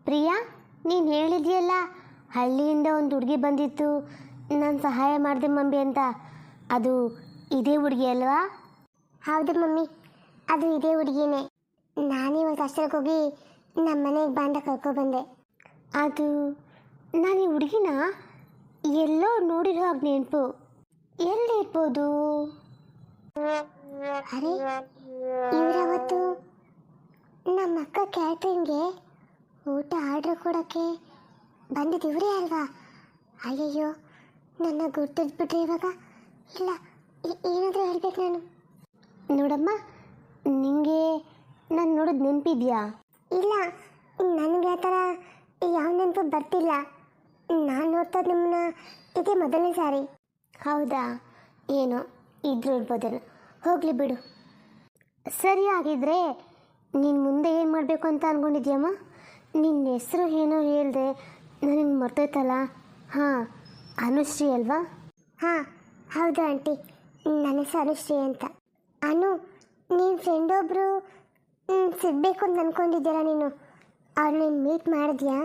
ಪ್ರಿಯಾ, ನೀನು ಹೇಳಿದ್ಯಲ್ಲ ಹಳ್ಳಿಯಿಂದ ಒಂದು ಹುಡುಗಿ ಬಂದಿತ್ತು, ನಾನು ಸಹಾಯ ಮಾಡಿದೆ ಮಮ್ಮಿ ಅಂತ. ಅದು ಇದೇ ಹುಡುಗಿ ಅಲ್ವಾ? ಹೌದು ಮಮ್ಮಿ, ಅದು ಇದೇ ಹುಡುಗಿನೇ. ನಾನಿವಾಗ ಅಷ್ಟಕ್ಕೆ ಹೋಗಿ ನಮ್ಮ ಮನೆಗೆ ಬಂದ ಕರ್ಕೊಬಂದೆ. ಅದು ನಾನು ಈ ಹುಡುಗಿನ ಎಲ್ಲೋ ನೋಡಿರೋ ಹಾಗೆ ನೆನಪು. ಎಲ್ಲಿರ್ಬೋದು? ಅರೆ, ಇವರವತ್ತು ನಮ್ಮ ಅಕ್ಕ ಕ್ಯಾಟ್ರಿಂಗ್ಗೆ ಊಟ ಆರ್ಡ್ರ್ ಕೊಡೋಕ್ಕೆ ಬಂದಿದ್ದು ಇವರೇ ಅಲ್ವಾ? ಅಯ್ಯಯ್ಯೋ, ನನ್ನ ಗುರ್ತಿದ್ಬಿಟ್ರೆ ಇವಾಗ. ಇಲ್ಲ, ಏನಾದರೂ ಹೇಳ್ಬೇಕು ನಾನು. ನೋಡಮ್ಮ, ನಿಮಗೆ ನಾನು ನೋಡೋದು ನೆನಪಿದ್ಯಾ? ಇಲ್ಲ, ನನಗೆ ಆ ಥರ ಯಾವ ನೆನಪು ಬರ್ತಿಲ್ಲ. ನಾನು ನೋಡ್ತಾ ನಿಮ್ಮನ್ನ ಇದೇ ಮೊದಲನೇ ಸಾರಿ. ಹೌದಾ? ಏನೋ ಇದ್ರೂ ಇರ್ಬೋದೇನೋ, ಹೋಗಲಿ ಬಿಡು. ಸರಿ, ಆಗಿದ್ರೆ ನೀನು ಮುಂದೆ ಏನು ಮಾಡಬೇಕು ಅಂತ ಅಂದ್ಕೊಂಡಿದ್ಯಮ್ಮ? ನಿನ್ನ ಹೆಸರು ಏನೋ ಹೇಳಿದೆ, ನನಗೆ ಮರ್ತೋಯ್ತಲ್ಲ. ಹಾಂ, ಅನುಶ್ರೀ ಅಲ್ವಾ? ಹಾಂ ಹೌದು ಆಂಟಿ, ನನ್ನ ಹೆಸರು ಅನುಶ್ರೀ ಅಂತ. ಅನು, ನೀನು ಫ್ರೆಂಡೊಬ್ಬರು ಸಿಗಬೇಕು ಅಂತ ಅಂದ್ಕೊಂಡಿದ್ದೀರಾ ನೀನು? ಅವ್ರು ನೀನು ಮೀಟ್ ಮಾಡಿದ್ಯಾ?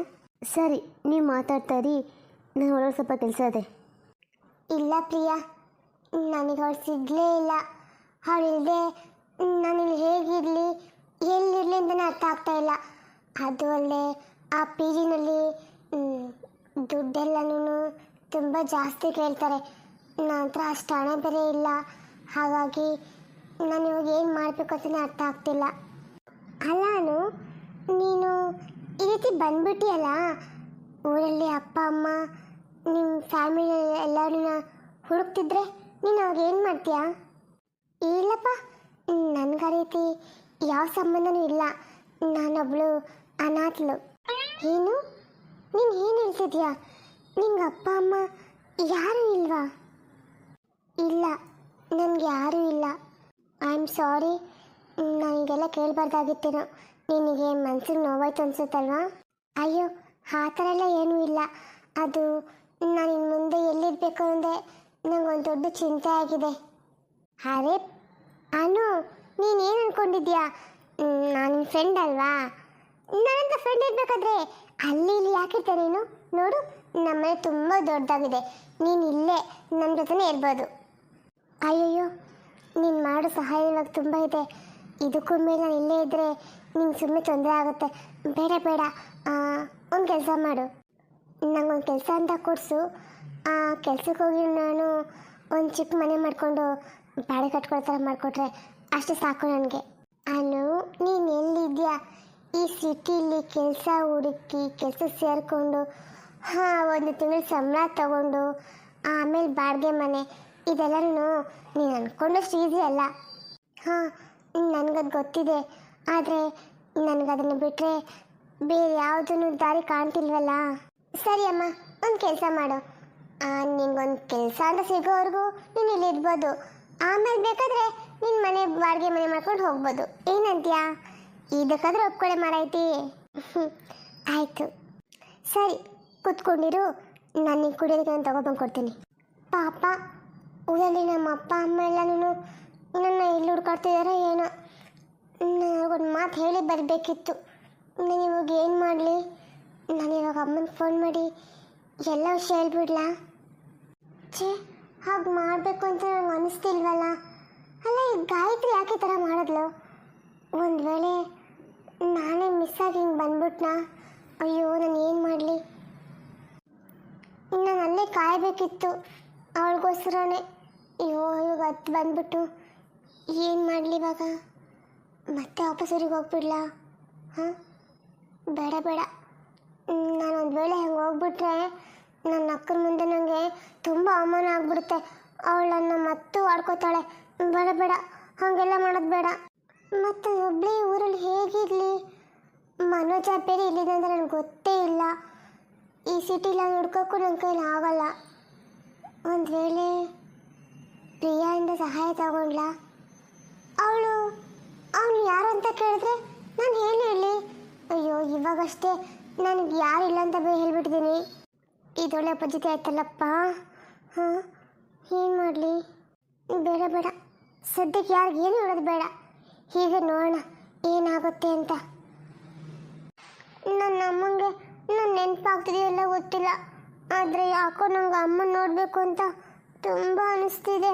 ಸರಿ, ನೀವು ಮಾತಾಡ್ತಾ ಇರಿ, ನಾನು ಒಳಗೆ ಸ್ವಲ್ಪ ಕೆಲಸ ಇದೆ. ಇಲ್ಲ ಪ್ರಿಯಾ, ನನಗೆ ಅವಳು ಸಿಗಲೇ ಇಲ್ಲ. ಅವಳಿಲ್ಲದೆ ನಾನಿಲ್ಲಿ ಹೇಗಿರಲಿ, ಎಲ್ಲಿರಲಿ ಅಂತಲೇ ಅರ್ಥ ಆಗ್ತಾಯಿಲ್ಲ. ಅದು ಅಲ್ಲದೆ ಆ ಪಿ ಜಿನಲ್ಲಿ ದುಡ್ಡೆಲ್ಲನೂ ತುಂಬ ಜಾಸ್ತಿ ಕೇಳ್ತಾರೆ. ನನ್ನ ಹತ್ರ ಅಷ್ಟು ಹಣ ಬೇರೆ ಇಲ್ಲ. ಹಾಗಾಗಿ ನಾನು ಇವಾಗ ಏನು ಮಾಡಬೇಕು ಅಂತಲೇ ಅರ್ಥ ಆಗ್ತಿಲ್ಲ. ಅಲ್ಲ ಅನು, ನೀನು ಈ ರೀತಿ ಬಂದ್ಬಿಟ್ಟಿಯಲ್ಲ, ಊರಲ್ಲಿ ಅಪ್ಪ ಅಮ್ಮ ನಿಮ್ಮ ಫ್ಯಾಮಿಲಿ ಎಲ್ಲರನ್ನ ಹುಡುಕ್ತಿದ್ರೆ ನೀನು ಅವಾಗ ಏನು ಮಾಡ್ತೀಯಾ? ಇಲ್ಲಪ್ಪ, ನನಗೆ ಆ ರೀತಿ ಯಾವ ಸಂಬಂಧನೂ ಇಲ್ಲ. ನಾನೊಬ್ಳು ಅನಾಥಳು. ಏನು? ನೀನು ಏನು ಹೇಳ್ತಿದ್ಯಾ? ನಿಂಗೆ ಅಪ್ಪ ಅಮ್ಮ ಯಾರೂ ಇಲ್ವಾ? ಇಲ್ಲ, ನನಗೆ ಯಾರೂ ಇಲ್ಲ. ಐ ಆಮ್ ಸಾರಿ, ನನಗೆಲ್ಲ ಕೇಳಬಾರ್ದಾಗಿತ್ತೇನೋ. ನಿನಗೆ ಮನ್ಸಿಗೆ ನೋವಾಯ್ತು ಅನ್ಸುತ್ತಲ್ವಾ? ಅಯ್ಯೋ, ಆ ಥರ ಎಲ್ಲ ಏನೂ ಇಲ್ಲ. ಅದು ನಾನು ಇನ್ನು ಮುಂದೆ ಎಲ್ಲಿರಬೇಕು ಅಂದರೆ ನನಗೊಂದು ದೊಡ್ಡ ಚಿಂತೆ ಆಗಿದೆ. ಅರೆ ಅನು, ನೀನೇನು ಅಂದ್ಕೊಂಡಿದ್ಯಾ? ನಾನು ನಿನ್ನ ಫ್ರೆಂಡ್ ಅಲ್ವಾ? ನನ್ನಂತ ಫ್ರೆಂಡ್ ಇರಬೇಕಾದ್ರೆ ಅಲ್ಲಿ ಇಲ್ಲಿ ಯಾಕಿರ್ತೆ ನೀನು? ನೋಡು, ನಮ್ಮನೆ ತುಂಬ ದೊಡ್ಡದಾಗಿದೆ. ನೀನು ಇಲ್ಲೇ ನನ್ನ ಜೊತೆನೇ ಇರ್ಬೋದು. ಅಯ್ಯಯ್ಯೋ, ನೀನು ಮಾಡೋ ಸಹಾಯ ಇವಾಗ ತುಂಬ ಇದೆ. ಇದಕ್ಕೂ ಮೇಲೆ ನಾನು ಇಲ್ಲೇ ಇದ್ದರೆ ನಿಂಗೆ ಸುಮ್ಮನೆ ತೊಂದರೆ ಆಗುತ್ತೆ. ಬೇಡ ಬೇಡ, ಒಂದು ಕೆಲಸ ಮಾಡು, ನಂಗೊಂದು ಕೆಲಸ ಅಂತ ಕೊಡಿಸು. ಆ ಕೆಲ್ಸಕ್ಕೆ ಹೋಗಿ ನಾನು ಒಂದು ಚಿಕ್ಕ ಮನೆ ಮಾಡಿಕೊಂಡು ಬಾಡಿಗೆ ಕಟ್ಕೊಳ್ಳೋ ಥರ ಮಾಡಿಕೊಟ್ರೆ ಅಷ್ಟು ಸಾಕು ನನಗೆ. ಅನು, ನೀನು ಎಲ್ಲಿದ್ಯಾ? ಈ ಸಿಟಿಲಿ ಕೆಲಸ ಹುಡುಕಿ ಕೆಲಸಕ್ಕೆ ಸೇರಿಕೊಂಡು ಒಂದು ತಿಂಗಳು ಸಂಬಳ ತಗೊಂಡು ಆಮೇಲೆ ಬಾಡಿಗೆ ಮನೆ, ಇದೆಲ್ಲನೂ ನೀನು ಅಂದ್ಕೊಂಡಷ್ಟು ಈಸಿ ಅಲ್ಲ. ಹಾಂ, ನನಗದು ಗೊತ್ತಿದೆ. ಆದರೆ ನನಗದನ್ನು ಬಿಟ್ಟರೆ ಬೇರೆ ಯಾವುದನ್ನು ದಾರಿ ಕಾಣ್ತಿಲ್ವಲ್ಲ. ಸರಿ ಅಮ್ಮ, ಒಂದು ಕೆಲಸ ಮಾಡು, ನಿಂಗೊಂದು ಕೆಲಸ ಅಂತ ಸಿಗೋವರೆಗೂ ನೀನು ಇಲ್ಲಿ ಇರ್ಬೋದು. ಆಮೇಲೆ ಬೇಕಾದರೆ ನಿನ್ನ ಮನೆ ಬಾಡಿಗೆ ಮನೆ ಮಾಡ್ಕೊಂಡು ಹೋಗ್ಬೋದು. ಏನಂತೀಯಾ? ಇದಕ್ಕಾದ್ರೂ ಒಪ್ಕೊಳ್ಳೆ ಮಾಡಾಯ್ತಿ? ಆಯಿತು, ಸರಿ ಕೂತ್ಕೊಂಡಿರು. ನಾನು ನಿಂಗೆ ಕುಡಿಯೋದಕ್ಕೆ ನಾನು ತೊಗೊಬಂದು ಕೊಡ್ತೀನಿ. ಪಾಪ, ಊರಲ್ಲಿ ನಮ್ಮ ಅಪ್ಪ ಅಮ್ಮ ಎಲ್ಲನೂ ನನ್ನ ಎಲ್ಲಿ ಹುಡ್ಕಾಡ್ತಿದ್ದಾರೋ ಏನೋ. ನನಗೊಂದು ಮಾತು ಹೇಳಿ ಬರಬೇಕಿತ್ತು. ನಾನು ಇವಾಗ ಏನು ಮಾಡಲಿ? ನಾನು ಇವಾಗ ಅಮ್ಮನಿಗೆ ಫೋನ್ ಮಾಡಿ ಎಲ್ಲ ವಿಷಯ ಹೇಳ್ಬಿಡ್ಲಾ? ಛೇ, ಹಾಗೆ ಮಾಡಬೇಕು ಅಂತ ನನಗೆ ಅನ್ನಿಸ್ತಿಲ್ವಲ್ಲ. ಅಲ್ಲ, ಈ ಗಾಯತ್ರಿ ಯಾಕೆ ಈ ಥರ ಮಾಡಿದ್ಲು? ಒಂದು ವೇಳೆ ನಾನೇ ಮಿಸ್ ಆಗಿ ಹಿಂಗೆ ಬಂದ್ಬಿಟ್ನಾ? ಅಯ್ಯೋ, ನಾನು ಏನು ಮಾಡಲಿ? ನಾನು ಅಲ್ಲೇ ಕಾಯಬೇಕಿತ್ತು ಅವಳಿಗೋಸ್ಕರನೇ. ಅಯ್ಯೋ, ಇವಾಗ ಹತ್ತು ಬಂದ್ಬಿಟ್ಟು ಏನು ಮಾಡಲಿ ಇವಾಗ? ಮತ್ತೆ ವಾಪಸ್ ಊರಿಗೆ ಹೋಗ್ಬಿಡ್ಲಾ? ಹಾಂ, ಬೇಡ ಬೇಡ. ನಾನು ಒಂದು ವೇಳೆ ಹಂಗೆ ಹೋಗ್ಬಿಟ್ರೆ ನನ್ನ ಅಕ್ಕನ ಮುಂದೆ ನನಗೆ ತುಂಬ ಅವಮಾನ ಆಗ್ಬಿಡುತ್ತೆ. ಅವಳನ್ನು ಮತ್ತು ಆಡ್ಕೋತಾಳೆ. ಬೇಡ ಬೇಡ, ಹಾಗೆಲ್ಲ ಮಾಡೋದು ಬೇಡ. ಮತ್ತು ಒಬ್ಬಳೇ ಊರಲ್ಲಿ ಹೇಗಿರಲಿ? ಮನೋಜ ಬೇರೆ ಇಲ್ಲಿದೆ ಅಂದರೆ ನನಗೆ ಗೊತ್ತೇ ಇಲ್ಲ. ಈ ಸಿಟಿಲಿ ಹುಡ್ಕೋಕ್ಕೂ ನನ್ನ ಕೈಲಿ ಆಗಲ್ಲ. ಒಂದು ವೇಳೆ ಪ್ರಿಯಾಯಿಂದ ಸಹಾಯ ತಗೊಂಡ್ಲಾ? ಅವಳು ಯಾರು ಅಂತ ಕೇಳಿದ್ರೆ ನಾನು ಏನು ಹೇಳಿ? ಅಯ್ಯೋ, ಇವಾಗಷ್ಟೇ ನನಗೆ ಯಾರಿಲ್ಲ ಅಂತ ಹೇಳ್ಬಿಟ್ಟಿದ್ದೀನಿ. ಇದೊಳ್ಳೆ ಪದ್ಧತಿ ಆಯ್ತಲ್ಲಪ್ಪ. ಹಾಂ, ಏನು ಮಾಡಲಿ? ಬೇಡ ಬೇಡ, ಸದ್ಯಕ್ಕೆ ಯಾರಿಗೂ ಏನು ಹೇಳೋದು ಬೇಡ. ಹೀಗೆ ನೋಡೋಣ ಏನಾಗುತ್ತೆ ಅಂತ. ನನ್ನ ಅಮ್ಮಂಗೆ ನೆನಪಾಗ್ತಿದೆಯಲ್ಲ ಗೊತ್ತಿಲ್ಲ, ಆದರೆ ಯಾಕೋ ನಂಗೆ ಅಮ್ಮ ನೋಡಬೇಕು ಅಂತ ತುಂಬ ಅನಿಸ್ತಿದೆ.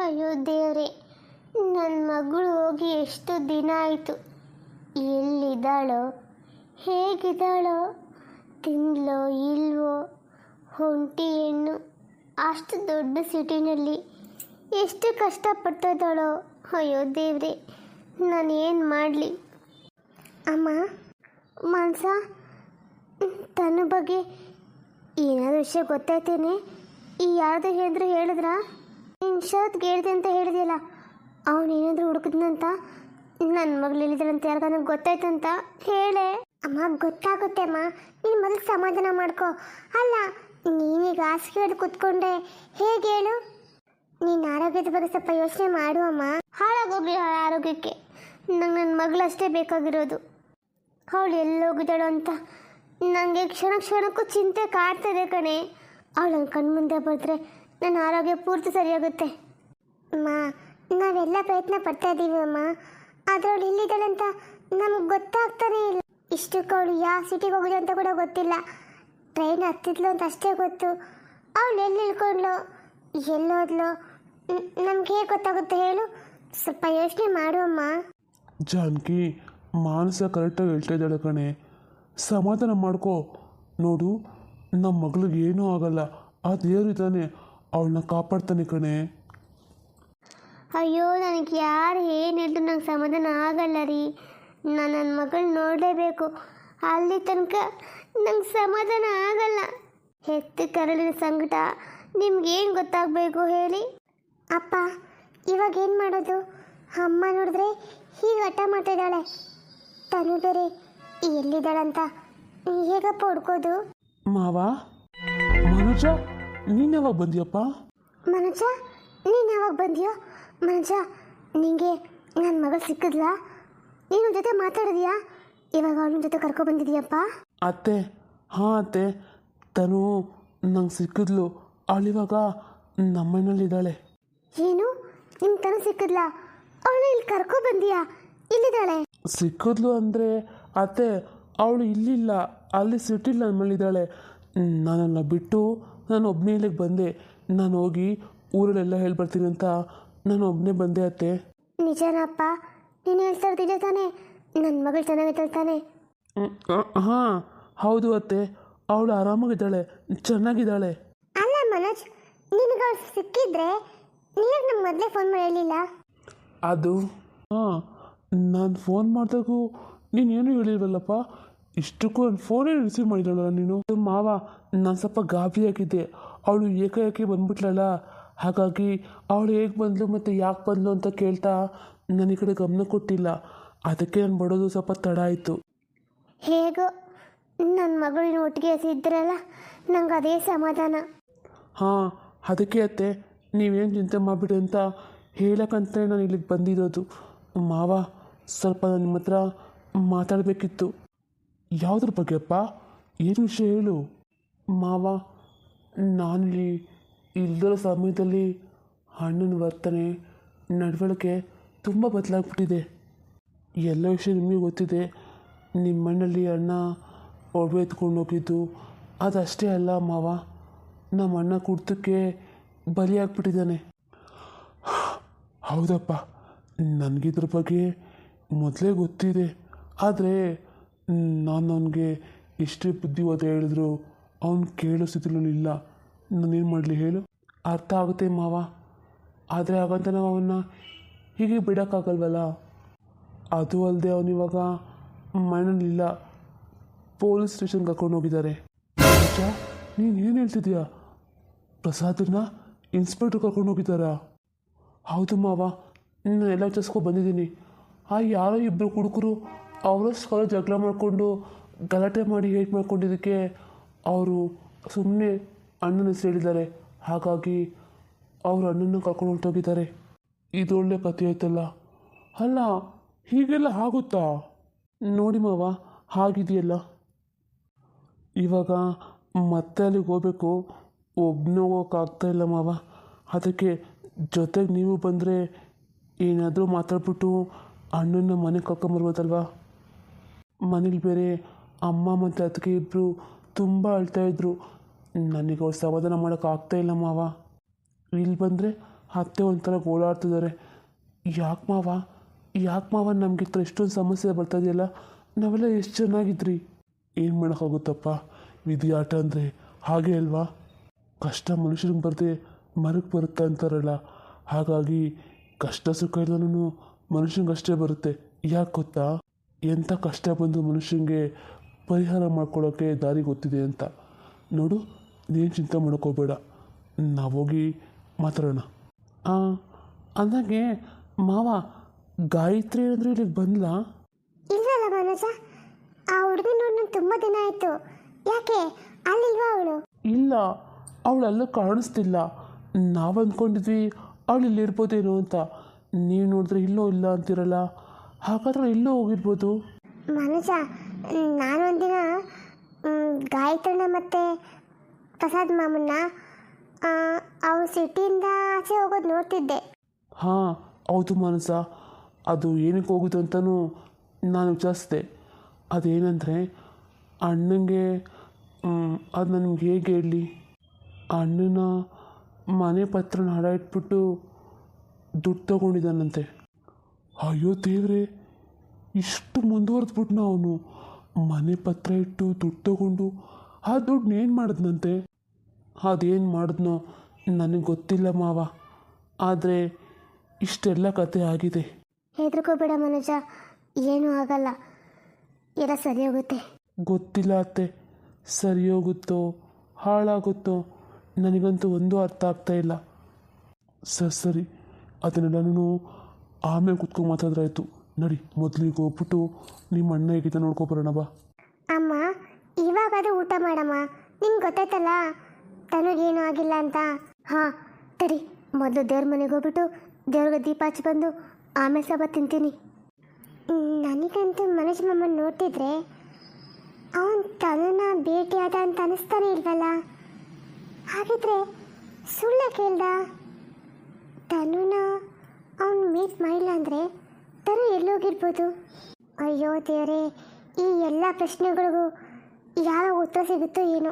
ಅಯ್ಯೋ ದೇವ್ರೆ, ನನ್ನ ಮಗಳು ಹೋಗಿ ಎಷ್ಟು ದಿನ ಆಯಿತು. ಎಲ್ಲಿದ್ದಾಳೋ, ಹೇಗಿದ್ದಾಳೋ, ತಿಂದ್ಲೋ ಇಲ್ವೋ. ಹೊಂಟಿ ಹೆಣ್ಣು ಅಷ್ಟು ದೊಡ್ಡ ಸಿಟಿನಲ್ಲಿ ಎಷ್ಟು ಕಷ್ಟಪಡ್ತಾ ಇದ್ದಾಳೋ. ಅಯ್ಯೋ ದೇವ್ರೆ, ನಾನು ಏನು ಮಾಡಲಿ. ಅಮ್ಮ, ಮಾನಸ, ತನ್ನ ಬಗ್ಗೆ ಏನಾದರೂ ವಿಷಯ ಗೊತ್ತಾಯ್ತೇನೆ? ಈ ಯಾರ್ದು ಹೇಳಿದ್ರು ಹೇಳಿದ್ರಾ? ನಿನ್ನ ಶರತ್ಗೆ ಹೇಳ್ದೆ ಅಂತ ಹೇಳಿದೆಯಲ್ಲ, ಅವನೇನಾದರೂ ಹುಡುಕಿದ್ನಂತ? ನನ್ನ ಮಗಳು ಹೇಳಿದ್ರಂತ ಯಾರಿಗಾನ ಗೊತ್ತಾಯ್ತಂತ ಹೇಳೆ. ಅಮ್ಮ ಗೊತ್ತಾಗುತ್ತೆ ಅಮ್ಮ, ನೀನು ಮೊದಲು ಸಮಾಧಾನ ಮಾಡ್ಕೊ. ಅಲ್ಲ, ನೀನೀಗ ಹಾಸಿಗೆ ಹಿಡಿದು ಕೂತ್ಕೊಂಡ್ರೆ ಹೇಗೆ ಹೇಳು? ನೀನು ಆರೋಗ್ಯದ ಬಗ್ಗೆ ಸ್ವಲ್ಪ ಯೋಚನೆ ಮಾಡು ಅಮ್ಮ. ಹಾಳಾಗೋಗ್ಲಿ ಆರೋಗ್ಯಕ್ಕೆ. ನಂಗೆ ನನ್ನ ಮಗಳಷ್ಟೇ ಬೇಕಾಗಿರೋದು. ಅವಳು ಎಲ್ಲೋಗಿದ್ದಾಳು ಅಂತ ನನಗೆ ಕ್ಷಣ ಕ್ಷಣಕ್ಕೂ ಚಿಂತೆ ಕಾಡ್ತದೆ ಕಣೆ. ಅವಳು ನನ್ನ ಕಣ್ಮುಂದೆ ಬಂದರೆ ನನ್ನ ಆರೋಗ್ಯ ಪೂರ್ತಿ ಸರಿಯಾಗುತ್ತೆ. ಅಮ್ಮ, ನಾವೆಲ್ಲ ಪ್ರಯತ್ನ ಪಡ್ತಾ ಇದ್ದೀವಿ ಅಮ್ಮ, ಆದರೆ ಅವಳು ಎಲ್ಲಿದ್ದಾಳಂತ ನಮ್ಗೆ ಗೊತ್ತಾಗ್ತಾನೆ ಇಲ್ಲ. ಇಷ್ಟಕ್ಕೆ ಅವಳು ಯಾವ ಸಿಟಿಗೆ ಹೋಗಿದ್ದು ಅಂತ ಕೂಡ ಗೊತ್ತಿಲ್ಲ. ಟ್ರೈನ್ ಹತ್ತಿದ್ಲು ಅಂತ ಅಷ್ಟೇ ಗೊತ್ತು. ಅವಳು ಎಲ್ಲಿ ಇಳ್ಕೊಂಡ್ಲು, ಎಲ್ಲೋದ್ಲು, ನಮ್ಗೆ ಹೇಗೆ ಗೊತ್ತಾಗುತ್ತೆ ಹೇಳು? ಸ್ವಲ್ಪ ಯೋಚನೆ ಮಾಡು ಅಮ್ಮ. ಜಾನಕಿ, ಮಾನಸ ಕರೆಕ್ಟಾಗಿ ಹೇಳ್ತಾ ಇದ್ದಾಳೆ ಕಣೆ, ಸಮಾಧಾನ ಮಾಡ್ಕೋ. ನೋಡು, ನಮ್ಮ ಮಗಳಿಗೆ ಏನೂ ಆಗಲ್ಲ, ಆ ದೇವ್ರು ಇದ್ದಾನೆ, ಅವಳನ್ನ ಕಾಪಾಡ್ತಾನೆ ಕಣೆ. ಅಯ್ಯೋ, ನನಗೆ ಯಾರು ಏನು ಹೇಳಿದ್ರು ನಂಗೆ ಸಮಾಧಾನ ಆಗಲ್ಲ ರೀ. ನಾನು ನನ್ನ ಮಗಳು ನೋಡಲೇಬೇಕು. ಅಲ್ಲಿ ತನಕ ನಂಗೆ ಸಮಾಧಾನ ಆಗಲ್ಲ. ಹೆತ್ತ ಕರಳಿನ ಸಂಕಟ ನಿಮ್ಗೇನು ಗೊತ್ತಾಗಬೇಕು ಹೇಳಿ? ಅಪ್ಪ, ಇವಾಗ ಏನು ಮಾಡೋದು? ಅಮ್ಮ ನೋಡಿದ್ರೆ ಹೀಗೆ ಹಠ ಮಾಡ್ತಿದ್ದಾಳೆ, ತನು ಬೇರೆ ಎಲ್ಲಿದ್ದಾಳಂತ ಹೇಗಪ್ಪ ಹುಡ್ಕೋದು? ಮಾವ, ಮನುಜ, ನೀನು ಯಾವಾಗ ಬಂದಿಯಪ್ಪ? ಮನುಜ, ನೀನು ಯಾವಾಗ ಬಂದಿಯೋ? ಮನುಜ, ನಿಂಗೆ ನನ್ನ ಮಗಳು ಸಿಕ್ಕಿದ್ಲಾ? ನೀನು ಜೊತೆ ಮಾತಾಡಿದ್ಯಾ? ಇವಾಗ ಅವಳ ಜೊತೆ ಕರ್ಕೊಬಂದಿದೀಯಪ್ಪ? ಅತ್ತೆ, ಹಾಂ ಅತ್ತೆ, ತನು ನಂಗೆ ಸಿಕ್ಕಿದ್ಲು. ಅವಳಿವಾಗ ನಮ್ಮನೇಲಿದ್ದಾಳೆ. ಏನು, ನಿಮ್ಮ ತನ ಸಿಕ್ಕಿದ್ಲಾ? ಅವಳು ಇಲ್ಲಿ ಕರ್ಕೊಬಂದಿಯಾ? ಇಲ್ಲಿದ್ದಾಳೆ? ಸಿಕ್ಕಿದ್ಲು ಅಂದರೆ ಅತ್ತೆ, ಅವಳು ಇಲ್ಲಿಲ್ಲ, ಅಲ್ಲಿ ಸಿಟಿಲಿ ನನ್ನ ಮನೇಲಿದ್ದಾಳೆ. ನಾನನ್ನ ಬಿಟ್ಟು ನಾನು ಒಬ್ಬನೇ ಇಲ್ಲಿಗೆ ಬಂದೆ. ನಾನು ಹೋಗಿ ಊರಲ್ಲೆಲ್ಲ ಹೇಳ್ಬರ್ತೀನಿ ಅಂತ ನಾನು ಒಬ್ಬನೇ ಬಂದೆ ಅತ್ತೆ. ನಿಜನಪ್ಪ? ನೀನು ಹೇಳ್ತಾ ಇರ್ತಿದ್ದೆ ತಾನೇ ನನ್ನ ಮಗಳು ಚೆನ್ನಾಗಿದ್ದಾಳೆ ತಾನೆ? ಹಾಂ ಹೌದು ಅತ್ತೆ, ಅವಳು ಆರಾಮಾಗಿದ್ದಾಳೆ, ಚೆನ್ನಾಗಿದ್ದಾಳೆ. ಅಲ್ಲ ಮನೋಜ್, ನಿನಗೆ ಅವ್ರು ಸಿಕ್ಕಿದ್ರೆ ನೀನು ನಮ್ಗೆ ಮೊದಲೇ ಫೋನ್ ಮಾಡಿ ಹೇಳಿಲ್ಲ? ಅದು ಹಾಂ, ನಾನು ಫೋನ್ ಮಾಡಿದಾಗೂ ನೀನೇನು ಹೇಳಿಲ್ವಲ್ಲಪ್ಪ. ಇಷ್ಟಕ್ಕೂ ನನ್ನ ಫೋನೇ ರಿಸೀವ್ ಮಾಡಿದಳಲ್ಲ ನೀನು. ಮಾವ, ನಾನು ಸ್ವಲ್ಪ ಗಾಬರಿ ಆಗಿದ್ದೆ. ಅವಳು ಏಕಾಏಕಿ ಬಂದ್ಬಿಟ್ಲಲ್ಲ, ಹಾಗಾಗಿ ಅವಳು ಹೇಗೆ ಬಂದಳು ಮತ್ತು ಯಾಕೆ ಬಂದಳು ಅಂತ ಕೇಳ್ತಾ ನಾನು ಈ ಕಡೆ ಗಮನ ಕೊಟ್ಟಿಲ್ಲ. ಅದಕ್ಕೆ ನಾನು ಬಡೋದು ಸ್ವಲ್ಪ ತಡ ಆಯಿತು. ಹೇಗೋ ನನ್ನ ಮಗಳಿನ ಒಟ್ಟಿಗೆ ಇದ್ರಲ್ಲ, ನಂಗೆ ಅದೇ ಸಮಾಧಾನ. ಹಾಂ, ಅದಕ್ಕೆ ಅತ್ತೆ, ನೀವೇನು ಚಿಂತೆ ಮಾಡಿಬಿಡಿ ಅಂತ ಹೇಳಕ್ಕಂತಲೇ ನಾನು ಇಲ್ಲಿಗೆ ಬಂದಿರೋದು. ಮಾವ, ಸ್ವಲ್ಪ ನಾನು ನಿಮ್ಮ ಹತ್ರ ಮಾತಾಡಬೇಕಿತ್ತು. ಯಾವುದ್ರ ಬಗ್ಗೆಪ್ಪ? ಏನು ವಿಷಯ ಹೇಳು. ಮಾವ, ನಾನಿಲ್ಲಿ ಇಲ್ದಿರೋ ಸಮಯದಲ್ಲಿ ಅಣ್ಣನ ವರ್ತನೆ, ನಡವಳಿಕೆ ತುಂಬ ಬದಲಾಗ್ಬಿಟ್ಟಿದೆ. ಎಲ್ಲ ವಿಷಯ ನಿಮಗೆ ಗೊತ್ತಿದೆ. ನಿಮ್ಮ ಮಣ್ಣಲ್ಲಿ ಅಣ್ಣ ಒಡವೆ ಎತ್ಕೊಂಡು ಹೋಗಿದ್ದು ಅದಷ್ಟೇ ಅಲ್ಲ ಮಾವ, ನಮ್ಮ ಅಣ್ಣ ಕುಡ್ತಕ್ಕೆ ಬಲಿಯಾಗ್ಬಿಟ್ಟಿದ್ದಾನೆ. ಹೌದಪ್ಪ, ನನಗಿದ್ರ ಬಗ್ಗೆ ಮೊದಲೇ ಗೊತ್ತಿದೆ. ಆದರೆ ನಾನು ಅವನಿಗೆ ಎಷ್ಟೇ ಬುದ್ಧಿವಾದ ಹೇಳಿದ್ರು ಅವನು ಕೇಳೋ ಸ್ಥಿತಿಲೂ ಇಲ್ಲ. ನಾನೇನು ಮಾಡಲಿ ಹೇಳು? ಅರ್ಥ ಆಗುತ್ತೆ ಮಾವ, ಆದರೆ ಹಾಗಂತ ನಾವು ಅವನ್ನ ಹೀಗೆ ಬಿಡೋಕ್ಕಾಗಲ್ವಲ್ಲ. ಅದು ಅಲ್ಲದೆ ಅವನಿವಾಗ ಮನೇಲಿಲ್ಲ, ಪೊಲೀಸ್ ಸ್ಟೇಷನ್ಗೆ ಕರ್ಕೊಂಡು ಹೋಗಿದ್ದಾರೆ. ನೀನು ಏನು ಹೇಳ್ತಿದ್ದೀಯಾ? ಪ್ರಸಾದನ್ನ ಇನ್ಸ್ಪೆಕ್ಟ್ರ್ ಕರ್ಕೊಂಡು ಹೋಗಿದ್ದಾರಾ? ಹೌದು ಮಾವ, ನಾನು ಎಲ್ಲ ವಿಚಾರಿಸ್ಕೊಂಡು ಬಂದಿದ್ದೀನಿ. ಆ ಯಾರೋ ಇಬ್ಬರು ಹುಡುಗರು ಅವರಷ್ಟು ಜಗಳ ಮಾಡಿಕೊಂಡು ಗಲಾಟೆ ಮಾಡಿ ಹೇಟ್ ಮಾಡ್ಕೊಂಡಿದ್ದಕ್ಕೆ ಅವರು ಸುಮ್ಮನೆ ಅಣ್ಣನ ಹೆಸರು ಹೇಳಿದ್ದಾರೆ. ಹಾಗಾಗಿ ಅವರು ಅಣ್ಣನ ಕರ್ಕೊಂಡು ಹೊರಟೋಗಿದ್ದಾರೆ. ಇದೊಳ್ಳೆ ಕಥೆ ಆಯ್ತಲ್ಲ. ಅಲ್ಲ, ಹೀಗೆಲ್ಲ ಆಗುತ್ತಾ? ನೋಡಿ ಮಾವ, ಹಾಗಿದೆಯಲ್ಲ. ಇವಾಗ ಮತ್ತೆ ಅಲ್ಲಿಗೆ ಹೋಗ್ಬೇಕು, ಒಬ್ಬನೇ ಹೋಗೋಕ್ಕಾಗ್ತಾಯಿಲ್ಲ ಮಾವ. ಅದಕ್ಕೆ ಜೊತೆಗೆ ನೀವು ಬಂದರೆ ಏನಾದರೂ ಮಾತಾಡ್ಬಿಟ್ಟು ಅಣ್ಣನ ಮನೆಗೆ ಕರ್ಕೊಂಬರ್ಬೋದಲ್ವಾ? ಮನೇಲಿ ಬೇರೆ ಅಮ್ಮ ಮತ್ತು ಅದಕ್ಕೆ ಇಬ್ಬರು ತುಂಬ ಅಳ್ತಾಯಿದ್ರು. ನನಗೆ ಅವ್ರು ಸಮಾಧಾನ ಮಾಡೋಕ್ಕಾಗ್ತಾ ಇಲ್ಲ ಮಾವ. ಇಲ್ಲಿ ಬಂದರೆ ಅತ್ತೆ ಒಂಥರ ಗೋಳಾಡ್ತಿದ್ದಾರೆ. ಯಾಕೆ ಮಾವ ನಮಗೆ ಹತ್ರ ಎಷ್ಟೊಂದು ಸಮಸ್ಯೆ ಬರ್ತಾಯಿದೆಯಲ್ಲ, ನಾವೆಲ್ಲ ಎಷ್ಟು ಚೆನ್ನಾಗಿದ್ರಿ. ಏನು ಮಾಡೋಕ್ಕಾಗುತ್ತಪ್ಪ, ವಿಧಿ ಆಟ ಅಂದರೆ ಹಾಗೆ ಅಲ್ವಾ. ಕಷ್ಟ ಮನುಷ್ಯನಿಗೆ ಬರದೆ ಮರಕ್ಕೆ ಬರುತ್ತೆ ಅಂತಾರಲ್ಲ, ಹಾಗಾಗಿ ಕಷ್ಟ ಸುಖ ಎಲ್ಲನೂ ಮನುಷ್ಯನಿಗಷ್ಟೇ ಬರುತ್ತೆ. ಯಾಕೆ ಗೊತ್ತಾ, ಎಂಥ ಕಷ್ಟ ಬಂದು ಮನುಷ್ಯನಿಗೆ ಪರಿಹಾರ ಮಾಡ್ಕೊಳ್ಳೋಕ್ಕೆ ದಾರಿ ಗೊತ್ತಿದೆ ಅಂತ. ನೋಡು, ನೀನು ಚಿಂತೆ ಮಾಡ್ಕೋಬೇಡ, ನಾವು ಹೋಗಿ ಮಾತಾಡೋಣ. ಅಂದಾಗೆ ಮಾವ, ಗಾಯತ್ರಿ ಏನಾದರೂ ಇಲ್ಲಿಗೆ ಬಂದ್ಲಾ? ಇಲ್ಲಲ್ಲ ಮನೋಜ, ಆ ಹುಡುಗಿ ನೋಡಿ ತುಂಬ ದಿನ ಆಯಿತು. ಯಾಕೆ ಅಲ್ಲಿಲ್ವಾ ಅವಳು? ಇಲ್ಲ, ಅವಳೆಲ್ಲ ಕಾಣಿಸ್ತಿಲ್ಲ. ನಾವು ಅಂದ್ಕೊಂಡಿದ್ವಿ ಅವಳು ಇಲ್ಲಿರ್ಬೋದೇನೋ ಅಂತ. ನೀವು ನೋಡಿದ್ರೆ ಇಲ್ಲೋ ಇಲ್ಲ ಅಂತಿರಲ್ಲ, ಹಾಗಾದ್ರೆ ಎಲ್ಲೋ ಹೋಗಿರ್ಬೋದು. ಮನೋಜ, ನಾನು ಒಂದಿನ ಗಾಯತ್ರನ ಮತ್ತು ಪ್ರಸಾದ್ ಮಾಮನ್ನ ಅವ್ರು ಸಿಟಿಯಿಂದ ಆಚೆ ಹೋಗೋದು ನೋಡ್ತಿದ್ದೆ. ಹಾಂ ಹೌದು ಮಾನಸ, ಅದು ಏನಕ್ಕೆ ಹೋಗಿದ್ದು ಅಂತಲೂ ನಾನು ವಿಚಾರಿಸಿದೆ. ಅದೇನೆಂದರೆ ಅಣ್ಣಂಗೆ, ಅದು ನನಗೆ ಹೇಗೆ ಹೇಳಲಿ, ಅಣ್ಣನ ಮನೆ ಪತ್ರನ ಹಡ ಇಟ್ಬಿಟ್ಟು ದುಡ್ಡು ತೊಗೊಂಡಿದ್ದಾನಂತೆ. ಅಯ್ಯೋ ದೇವ್ರೆ, ಇಷ್ಟು ಮುಂದುವರೆದ್ಬಿಟ್ನ ಅವನು. ಮನೆ ಪತ್ರ ಇಟ್ಟು ದುಡ್ಡು ತೊಗೊಂಡು ಆ ದುಡ್ಡನ್ನ ಏನು ಮಾಡಿದ್ನಂತೆ. ಅದೇನು ಮಾಡಿದ್ನೋ ನನಗೆ ಗೊತ್ತಿಲ್ಲ ಮಾವ, ಆದರೆ ಇಷ್ಟೆಲ್ಲ ಕತೆ ಆಗಿದೆ. ಹೆದರ್ಕೋಬೇಡ ಮನೋಜ, ಏನೂ ಆಗಲ್ಲ, ಎಲ್ಲ ಸರಿ ಹೋಗುತ್ತೆ. ಗೊತ್ತಿಲ್ಲ ಅತ್ತೆ, ಸರಿ ಹೋಗುತ್ತೋ ಹಾಳಾಗುತ್ತೋ ನನಗಂತೂ ಒಂದೂ ಅರ್ಥ ಆಗ್ತಾ ಇಲ್ಲ. ಸರಿ, ಅದನ್ನೆಲ್ಲನೂ ಆಮೇಲೆ ಕುತ್ಕೊಂಡು ಮಾತಾಡ್ರಾಯ್ತು. ನಡಿ, ಮೊದಲಿಗೆ ಹೋಗ್ಬಿಟ್ಟು ನಿಮ್ಮ ಅಣ್ಣ ಹೇಗಿದ್ದ ನೋಡ್ಕೊಬರೋಣ ಬಾ. ಅಮ್ಮ, ಇವಾಗಾದ್ರೂ ಊಟ ಮಾಡಮ್ಮ, ನಿಮ್ಗೆ ಗೊತ್ತಾಯ್ತಲ್ಲ ತನಗೇನೂ ಆಗಿಲ್ಲ ಅಂತ. ಹಾಂ ತಡಿ, ಮೊದಲು ದೇವ್ರ ಮನೆಗೆ ಹೋಗ್ಬಿಟ್ಟು ದೇವ್ರಿಗೆ ದೀಪ ಹಚ್ಚಿ ಬಂದು ಆಮೇಲೆ ಸಬ ತಿಂತೀನಿ. ನನಗಂತೂ ಮನೋಜ್ ಮಾಮನ್ ನೋಡ್ತಿದ್ರೆ ಅವನು ತನನ ಭೇಟಿಯಾದ ಅಂತ ಅನಿಸ್ತಾನೆ ಇಲ್ವಲ್ಲ. ಹಾಗಿದ್ರೆ ಸುಳ್ಳ ಕೇಳ್ದ? ತನುನ ಅವನು ಮೀಟ್ ಮಾಡಿಲ್ಲ ಅಂದರೆ ತನು ಎಲ್ಲೋಗಿರ್ಬೋದು? ಅಯ್ಯೋ ದೇವರೇ, ಈ ಎಲ್ಲ ಪ್ರಶ್ನೆಗಳಿಗೂ ಯಾವ ಉತ್ತರ ಸಿಗುತ್ತೋ ಏನೋ.